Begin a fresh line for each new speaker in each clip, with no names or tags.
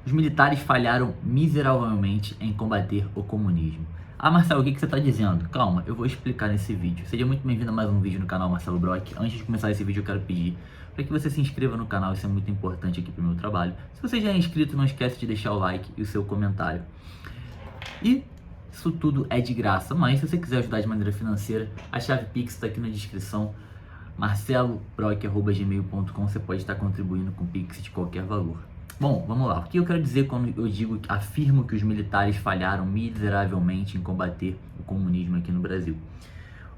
Os militares falharam miseravelmente em combater o comunismo. Ah, Marcelo, o que você está dizendo? Calma, eu vou explicar nesse vídeo. Seja muito bem-vindo a mais um vídeo no canal Marcelo Brock. Antes de começar esse vídeo, eu quero pedir para que você se inscreva no canal, isso é muito importante aqui para o meu trabalho. Se você já é inscrito, não esquece de deixar o like e o seu comentário. E isso tudo é de graça, mas se você quiser ajudar de maneira financeira, a chave Pix está aqui na descrição, marcelobrock@gmail.com. Você pode estar contribuindo com Pix de qualquer valor. Bom, vamos lá. O que eu quero dizer quando eu afirmo que os militares falharam miseravelmente em combater o comunismo aqui no Brasil?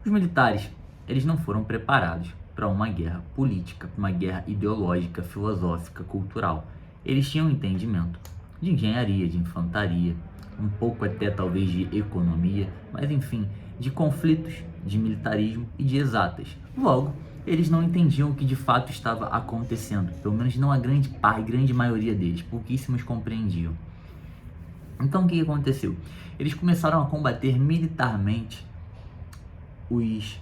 Os militares, eles não foram preparados para uma guerra política, uma guerra ideológica, filosófica, cultural. Eles tinham entendimento de engenharia, de infantaria, um pouco até talvez de economia, mas enfim, de conflitos, de militarismo e de exatas. Logo, eles não entendiam o que de fato estava acontecendo, pelo menos não a grande maioria deles, pouquíssimos compreendiam. Então o que aconteceu? Eles começaram a combater militarmente os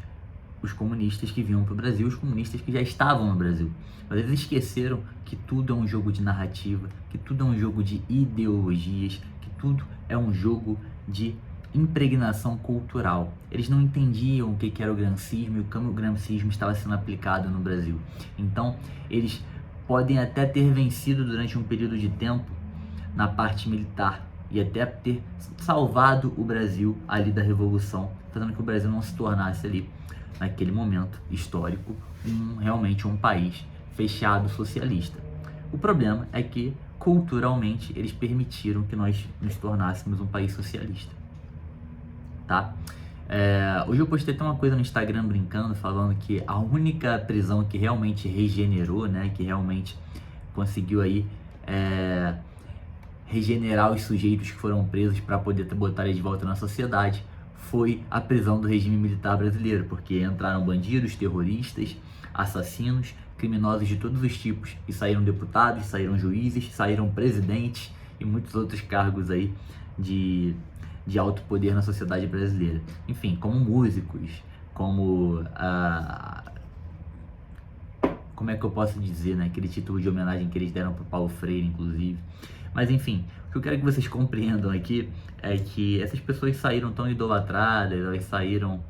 comunistas que vinham para o Brasil, os comunistas que já estavam no Brasil. Mas eles esqueceram que tudo é um jogo de narrativa, que tudo é um jogo de ideologias, que tudo é um jogo de impregnação cultural. Eles não entendiam o que era o gramscismo e como o gramscismo estava sendo aplicado no Brasil. Então, eles podem até ter vencido durante um período de tempo na parte militar e até ter salvado o Brasil ali da Revolução, fazendo que o Brasil não se tornasse ali, naquele momento histórico, realmente um país fechado socialista. O problema é que, culturalmente, eles permitiram que nós nos tornássemos um país socialista. Tá? Hoje eu postei até uma coisa no Instagram brincando, falando que a única prisão que realmente regenerou, né, que realmente conseguiu aí regenerar os sujeitos que foram presos para poder botar eles de volta na sociedade, foi a prisão do regime militar brasileiro, porque entraram bandidos, terroristas, assassinos, criminosos de todos os tipos, e saíram deputados, saíram juízes, saíram presidentes e muitos outros cargos aí de alto poder na sociedade brasileira. Enfim, como músicos, como como é que eu posso dizer, né? Aquele título de homenagem que eles deram para Paulo Freire, inclusive. Mas enfim, o que eu quero que vocês compreendam aqui é que essas pessoas saíram tão idolatradas, elas saíram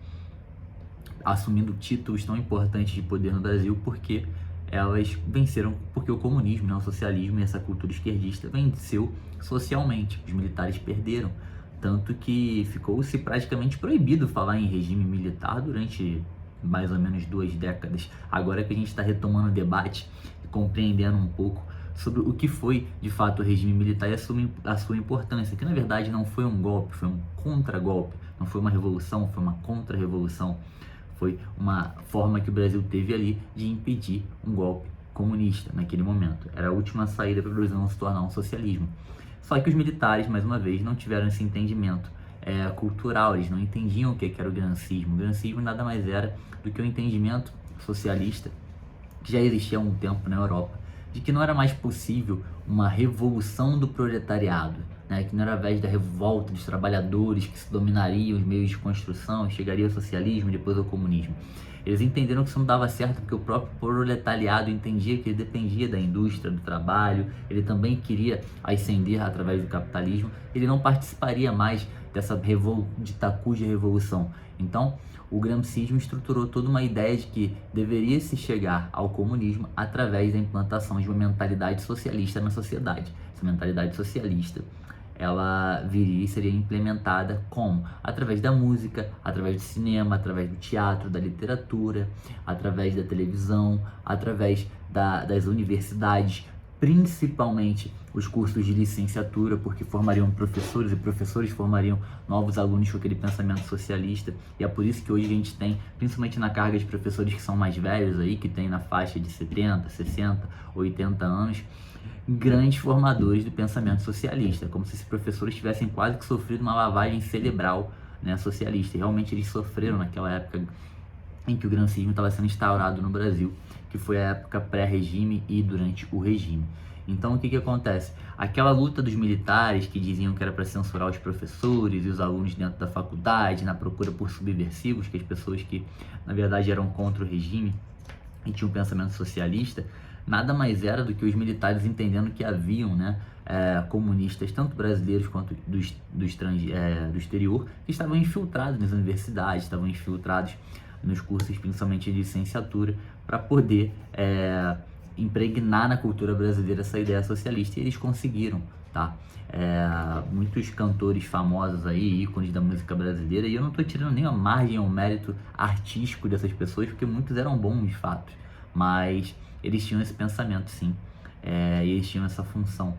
assumindo títulos tão importantes de poder no Brasil porque elas venceram, porque o comunismo, né, o socialismo e essa cultura esquerdista venceu socialmente. Os militares perderam, tanto que ficou-se praticamente proibido falar em regime militar durante mais ou menos 2 décadas. Agora que a gente está retomando o debate e compreendendo um pouco sobre o que foi de fato o regime militar e a sua importância, que na verdade não foi um golpe, foi um contra-golpe, não foi uma revolução, foi uma contra-revolução, foi uma forma que o Brasil teve ali de impedir um golpe comunista naquele momento. Era a última saída para o Brasil não se tornar um socialismo. Só que os militares, mais uma vez, não tiveram esse entendimento cultural, eles não entendiam o que era o gramscismo. O gramscismo nada mais era do que o entendimento socialista que já existia há um tempo na Europa, de que não era mais possível uma revolução do proletariado, né? Que não era através da revolta dos trabalhadores que se dominariam os meios de construção, chegaria ao socialismo e depois ao comunismo. Eles entenderam que isso não dava certo porque o próprio proletariado entendia que ele dependia da indústria, do trabalho, ele também queria ascender através do capitalismo, ele não participaria mais dessa dita cuja revolução. Então, o gramscismo estruturou toda uma ideia de que deveria se chegar ao comunismo através da implantação de uma mentalidade socialista na sociedade. Essa mentalidade socialista, ela viria e seria implementada como? Através da música, através do cinema, através do teatro, da literatura, através da televisão, através das universidades, principalmente os cursos de licenciatura, porque formariam professores e professores formariam novos alunos com aquele pensamento socialista, e é por isso que hoje a gente tem, principalmente na carga de professores que são mais velhos aí, que tem na faixa de 70, 60, 80 anos, grandes formadores do pensamento socialista, como se esses professores tivessem quase que sofrido uma lavagem cerebral, né, socialista, e realmente eles sofreram naquela época em que o gramscismo estava sendo instaurado no Brasil, que foi a época pré-regime e durante o regime. Então o que acontece? Aquela luta dos militares que diziam que era para censurar os professores e os alunos dentro da faculdade, na procura por subversivos, que as pessoas que na verdade eram contra o regime e tinham um pensamento socialista, nada mais era do que os militares entendendo que haviam, né, comunistas, tanto brasileiros quanto do exterior, que estavam infiltrados nas universidades, estavam infiltrados nos cursos, principalmente de licenciatura, para poder impregnar na cultura brasileira essa ideia socialista, e eles conseguiram, tá? Muitos cantores famosos aí, ícones da música brasileira, e eu não estou tirando nem a margem ou mérito artístico dessas pessoas, porque muitos eram bons de fato, mas eles tinham esse pensamento, sim, e eles tinham essa função.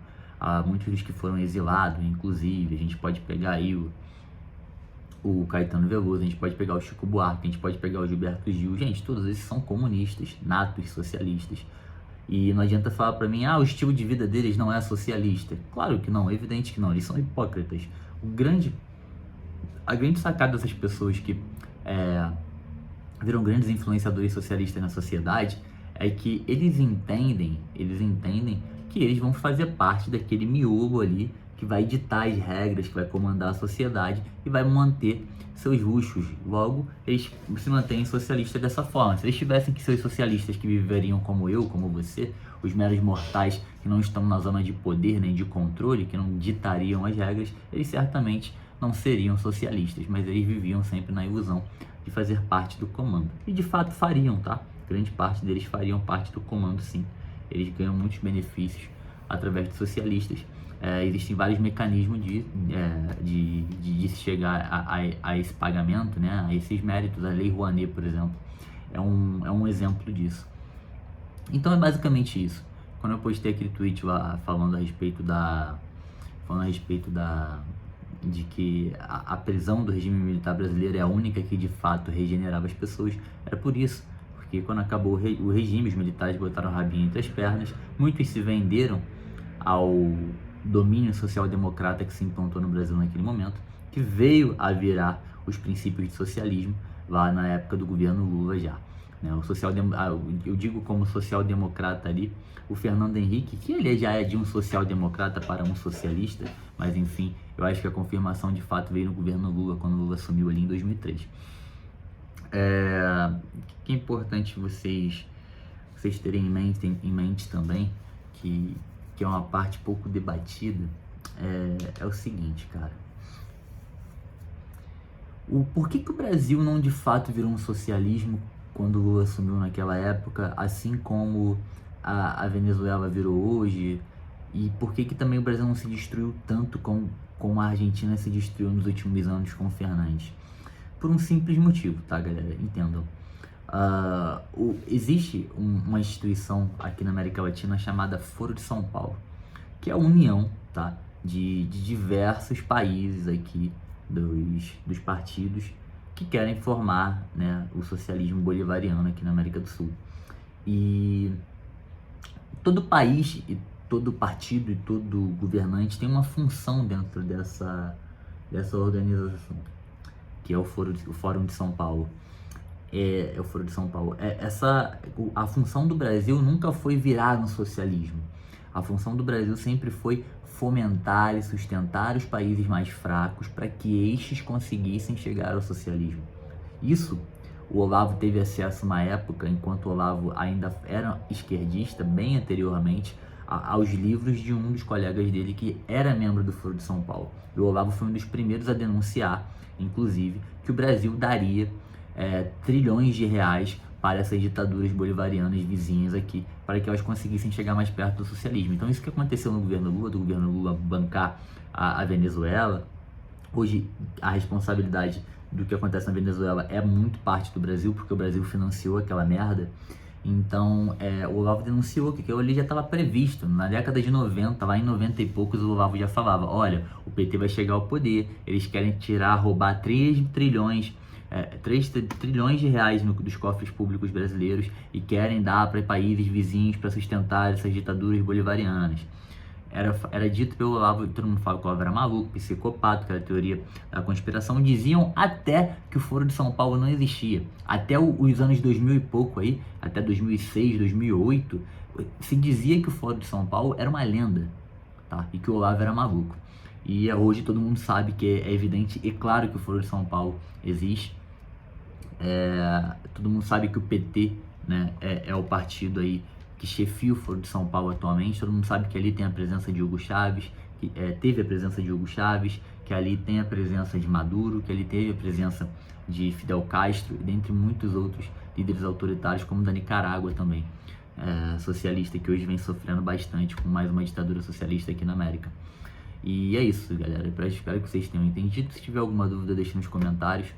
Muitos dos que foram exilados, inclusive, a gente pode pegar aí o Caetano Veloso, a gente pode pegar o Chico Buarque, a gente pode pegar o Gilberto Gil, gente, todos esses são comunistas, natos socialistas. E não adianta falar pra mim, o estilo de vida deles não é socialista. Claro que não, é evidente que não, eles são hipócritas. A grande sacada dessas pessoas que viram grandes influenciadores socialistas na sociedade é que eles entendem que eles vão fazer parte daquele miolo ali que vai ditar as regras, que vai comandar a sociedade e vai manter seus luxos. Logo, eles se mantêm socialistas dessa forma. Se eles tivessem que ser socialistas que viveriam como eu, como você, os meros mortais que não estão na zona de poder nem de controle, que não ditariam as regras, eles certamente não seriam socialistas, mas eles viviam sempre na ilusão de fazer parte do comando. E de fato fariam, tá? Grande parte deles fariam parte do comando, sim. Eles ganham muitos benefícios através de socialistas. Existem vários mecanismos de chegar a esse pagamento, né, a esses méritos. A Lei Rouanet, por exemplo, é um exemplo disso. Então é basicamente isso. Quando eu postei aquele tweet lá falando a respeito de que a prisão do regime militar brasileiro é a única que de fato regenerava as pessoas, era por isso. Porque quando acabou o regime, os militares botaram o rabinho entre as pernas, muitos se venderam ao domínio social-democrata que se implantou no Brasil naquele momento, que veio a virar os princípios de socialismo lá na época do governo Lula já. Né? Eu digo como social-democrata ali, o Fernando Henrique, que ele já é de um social-democrata para um socialista, mas enfim, eu acho que a confirmação de fato veio no governo Lula, quando Lula assumiu ali em 2003. Que é importante vocês terem em mente também, que é uma parte pouco debatida, é o seguinte, cara. Por que o Brasil não de fato virou um socialismo quando o Lula assumiu naquela época, assim como a Venezuela virou hoje? E por que também o Brasil não se destruiu tanto como a Argentina se destruiu nos últimos anos com o Fernandes? Por um simples motivo, tá, galera? Entendam. Existe uma instituição aqui na América Latina chamada Foro de São Paulo, que é a união, tá, de diversos países aqui, dos partidos que querem formar, né, o socialismo bolivariano aqui na América do Sul. E todo país, e todo partido e todo governante tem uma função dentro dessa organização, que é o Fórum de São Paulo. O Foro de São Paulo. A função do Brasil nunca foi virar no socialismo. A função do Brasil sempre foi fomentar e sustentar os países mais fracos para que estes conseguissem chegar ao socialismo. Isso, o Olavo teve acesso uma época, enquanto o Olavo ainda era esquerdista, bem anteriormente, aos livros de um dos colegas dele que era membro do Foro de São Paulo. E o Olavo foi um dos primeiros a denunciar, inclusive, que o Brasil daria trilhões de reais para essas ditaduras bolivarianas vizinhas aqui, para que elas conseguissem chegar mais perto do socialismo. Então isso que aconteceu no governo Lula, do governo Lula bancar a Venezuela, hoje a responsabilidade do que acontece na Venezuela é muito parte do Brasil, porque o Brasil financiou aquela merda. Então o Olavo denunciou que aquilo ali já estava previsto. Na década de 90, lá em 90 e poucos, o Olavo já falava: olha, o PT vai chegar ao poder, eles querem roubar 3 trilhões de reais dos cofres públicos brasileiros e querem dar para países vizinhos para sustentar essas ditaduras bolivarianas. Era dito pelo Olavo, todo mundo fala que o Olavo era maluco, psicopata, que era a teoria da conspiração. Diziam até que o Foro de São Paulo não existia. Até os anos 2000 e pouco aí, até 2006, 2008, se dizia que o Foro de São Paulo era uma lenda, tá? E que o Olavo era maluco. E hoje todo mundo sabe que é evidente e claro que o Foro de São Paulo existe. Todo mundo sabe que o PT, né, é o partido aí que chefia o Foro de São Paulo atualmente. Todo mundo sabe que ali tem a presença de Hugo Chávez, que teve a presença de Hugo Chávez, que ali tem a presença de Maduro, que ali teve a presença de Fidel Castro, e dentre muitos outros líderes autoritários, como da Nicarágua também, socialista, que hoje vem sofrendo bastante com mais uma ditadura socialista aqui na América. E é isso, galera. Eu espero que vocês tenham entendido. Se tiver alguma dúvida, deixe nos comentários.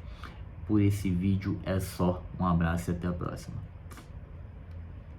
Por esse vídeo é só. Um abraço e até a próxima.